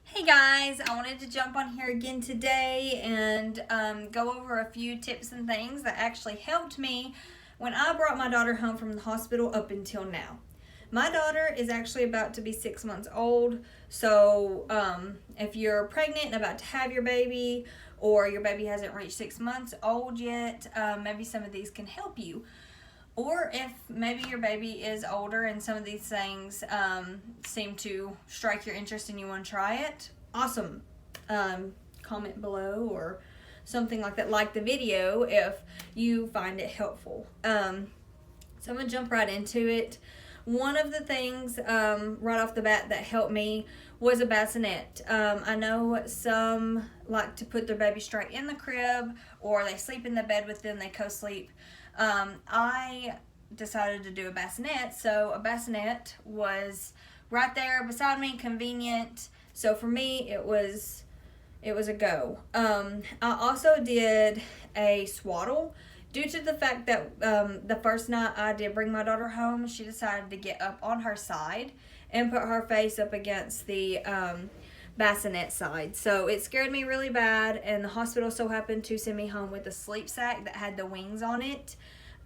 Hey guys, I wanted to jump on here again today and go over a few tips and things that actually helped me when I brought my daughter home from the hospital up until now. My daughter is actually about to be 6 months old, so if you're pregnant and about to have your baby, or your baby hasn't reached 6 months old yet, maybe some of these can help you. Or if maybe your baby is older and some of these things seem to strike your interest and you want to try it, awesome. Comment below or something like that. Like the video if you find it helpful. So I'm going to jump right into it. One of the things right off the bat that helped me was a bassinet. I know some like to put their baby straight in the crib, or they sleep in the bed with them, they co-sleep. I decided to do a bassinet, so a bassinet was right there beside me, convenient. So for me, it was a go. I also did a swaddle. Due to the fact that the first night I did bring my daughter home, she decided to get up on her side and put her face up against the bassinet side. So it scared me really bad, and the hospital so happened to send me home with a sleep sack that had the wings on it,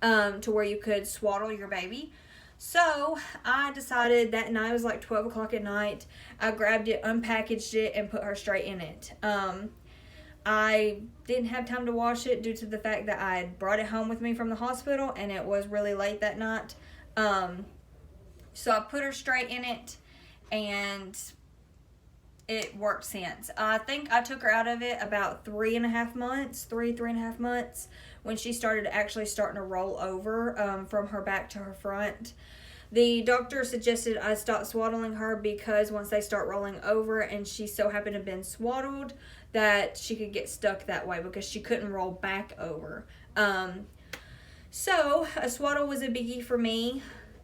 to where you could swaddle your baby. So I decided that night, it was like 12 o'clock at night, I grabbed it, unpackaged it, and put her straight in it. I didn't have time to wash it due to the fact that I had brought it home with me from the hospital and it was really late that night. So I put her straight in it and it worked since. I think I took her out of it about 3.5 months, three and a half months, when she started starting to roll over from her back to her front. The doctor suggested I stop swaddling her because once they start rolling over, and she so happened to have been swaddled, that she could get stuck that way because she couldn't roll back over. So a swaddle was a biggie for me.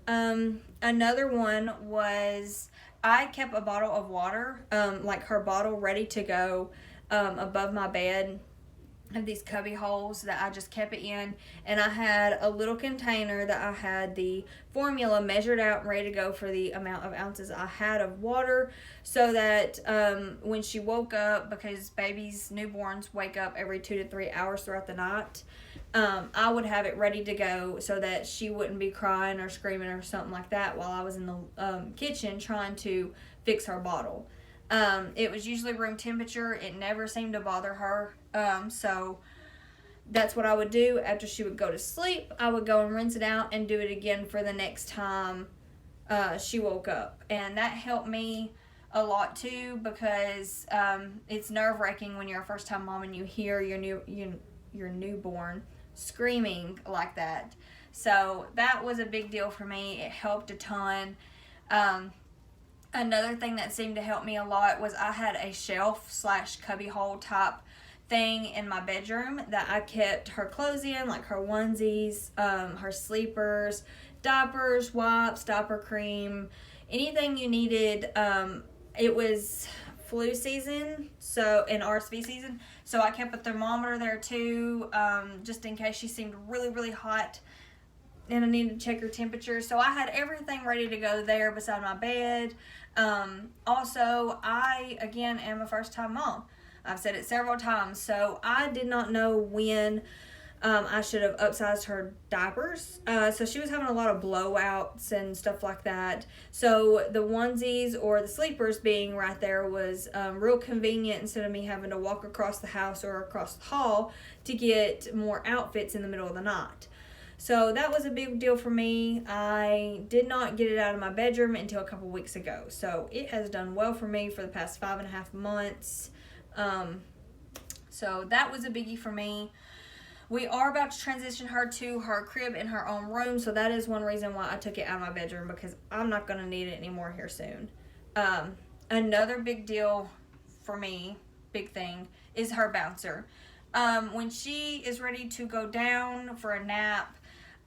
Another one was I kept a bottle of water, like her bottle, ready to go above my bed. I have these cubby holes that I just kept it in, and I had a little container that I had the formula measured out and ready to go for the amount of ounces I had of water, so that when she woke up, because babies, newborns wake up every 2 to 3 hours throughout the night, I would have it ready to go so that she wouldn't be crying or screaming or something like that while I was in the kitchen trying to fix her bottle. It was usually room temperature. It never seemed to bother her. So that's what I would do after she would go to sleep. I would go and rinse it out and do it again for the next time she woke up. And that helped me a lot too, because it's nerve-wracking when you're a first-time mom and you hear your newborn screaming like that. So that was a big deal for me. It helped a ton. Another thing that seemed to help me a lot was I had a shelf slash cubby hole type thing in my bedroom that I kept her clothes in, like her onesies, her sleepers, diapers, wipes, diaper cream, anything you needed. It was flu season, so in RSV season, so I kept a thermometer there too, just in case she seemed really, really hot and I needed to check her temperature. So I had everything ready to go there beside my bed. Also, I, again, am a first time mom. I've said it several times. So I did not know when I should have upsized her diapers. So she was having a lot of blowouts and stuff like that. So the onesies or the sleepers being right there was real convenient, instead of me having to walk across the house or across the hall to get more outfits in the middle of the night. So that was a big deal for me. I did not get it out of my bedroom until a couple weeks ago. So it has done well for me for the past 5.5 months. So that was a biggie for me. We are about to transition her to her crib in her own room. So that is one reason why I took it out of my bedroom, because I'm not going to need it anymore here soon. Another big deal for me, big thing, is her bouncer. When she is ready to go down for a nap,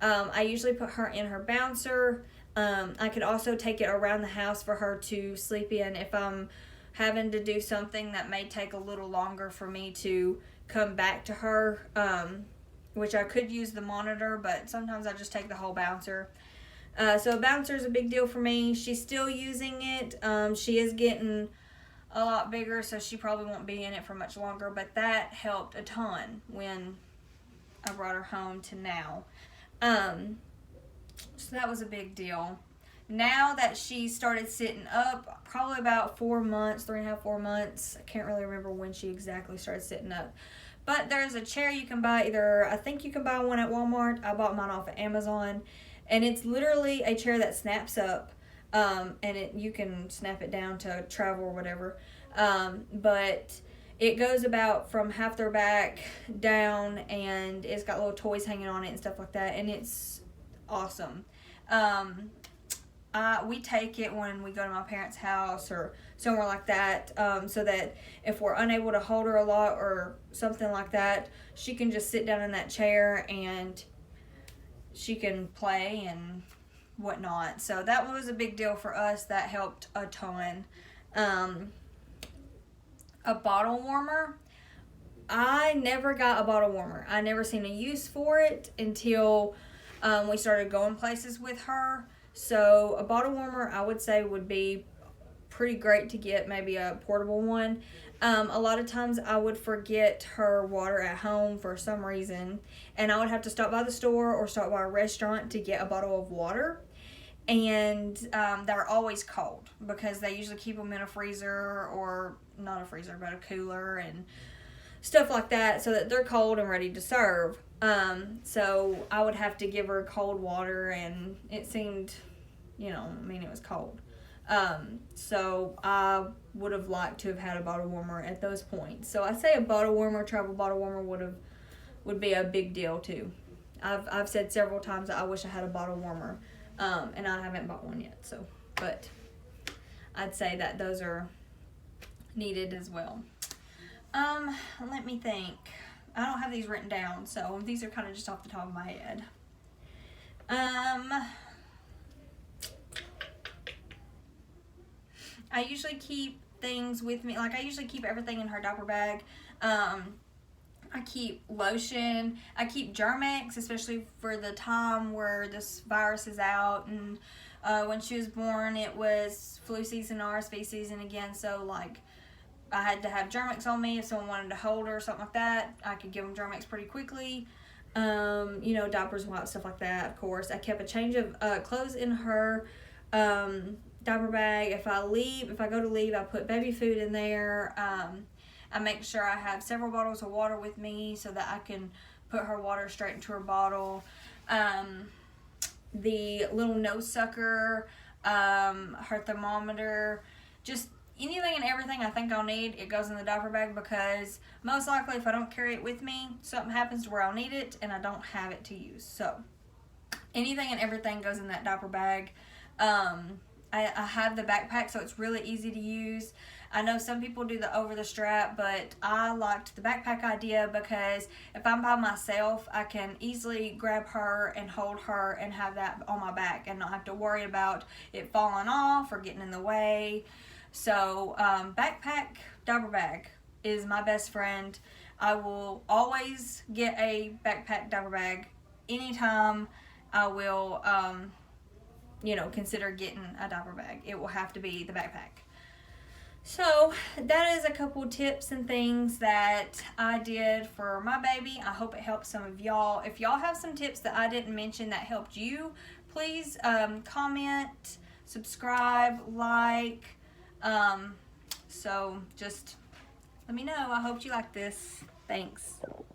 I usually put her in her bouncer. I could also take it around the house for her to sleep in if I'm having to do something that may take a little longer for me to come back to her, which I could use the monitor, but sometimes I just take the whole bouncer. So a bouncer is a big deal for me. She's still using it. She is getting a lot bigger, so she probably won't be in it for much longer, but that helped a ton when I brought her home to now. So that was a big deal. Now that she started sitting up, probably about 4 months, 3.5, 4 months. I can't really remember when she exactly started sitting up. But there's a chair you can buy I think you can buy one at Walmart. I bought mine off of Amazon. And it's literally a chair that snaps up. And you can snap it down to travel or whatever. But it goes about from half their back down, and it's got little toys hanging on it and stuff like that. And it's awesome. We take it when we go to my parents' house or somewhere like that, so that if we're unable to hold her a lot or something like that, she can just sit down in that chair and she can play and whatnot. So that was a big deal for us. That helped a ton. A bottle warmer. I never got a bottle warmer. I never seen a use for it until we started going places with her. So a bottle warmer, I would say, would be pretty great to get, maybe a portable one. A lot of times I would forget her water at home for some reason, and I would have to stop by the store or stop by a restaurant to get a bottle of water. And they're always cold because they usually keep them in a freezer, or not a freezer, but a cooler and stuff like that, so that they're cold and ready to serve. So I would have to give her cold water, and it seemed, it was cold. So I would have liked to have had a bottle warmer at those points. So I say a bottle warmer, travel bottle warmer would be a big deal too. I've said several times that I wish I had a bottle warmer, and I haven't bought one yet. So, but I'd say that those are needed as well. Let me think. I don't have these written down, so these are kind of just off the top of my head. I usually keep things with me. Like, I usually keep everything in her diaper bag. I keep lotion. I keep Germ-X, especially for the time where this virus is out. And when she was born, it was flu season, RSV season again. So, like, I had to have Germ-X on me if someone wanted to hold her or something like that. I could give them Germ-X pretty quickly. Diapers, wipes, stuff like that, of course. I kept a change of clothes in her diaper bag. If I go to leave, I put baby food in there. I make sure I have several bottles of water with me so that I can put her water straight into her bottle. The little nose sucker, her thermometer, just anything and everything I think I'll need, it goes in the diaper bag, because most likely if I don't carry it with me, something happens to where I'll need it and I don't have it to use. So anything and everything goes in that diaper bag. I have the backpack, so it's really easy to use. I know some people do the over the strap, but I liked the backpack idea because if I'm by myself, I can easily grab her and hold her and have that on my back and not have to worry about it falling off or getting in the way. So backpack, diaper bag is my best friend. I will always get a backpack, diaper bag. Anytime I will consider getting a diaper bag, it will have to be the backpack. So that is a couple tips and things that I did for my baby. I hope it helps some of y'all. If y'all have some tips that I didn't mention that helped you, please comment, subscribe, like. So just let me know. I hope you like this. Thanks.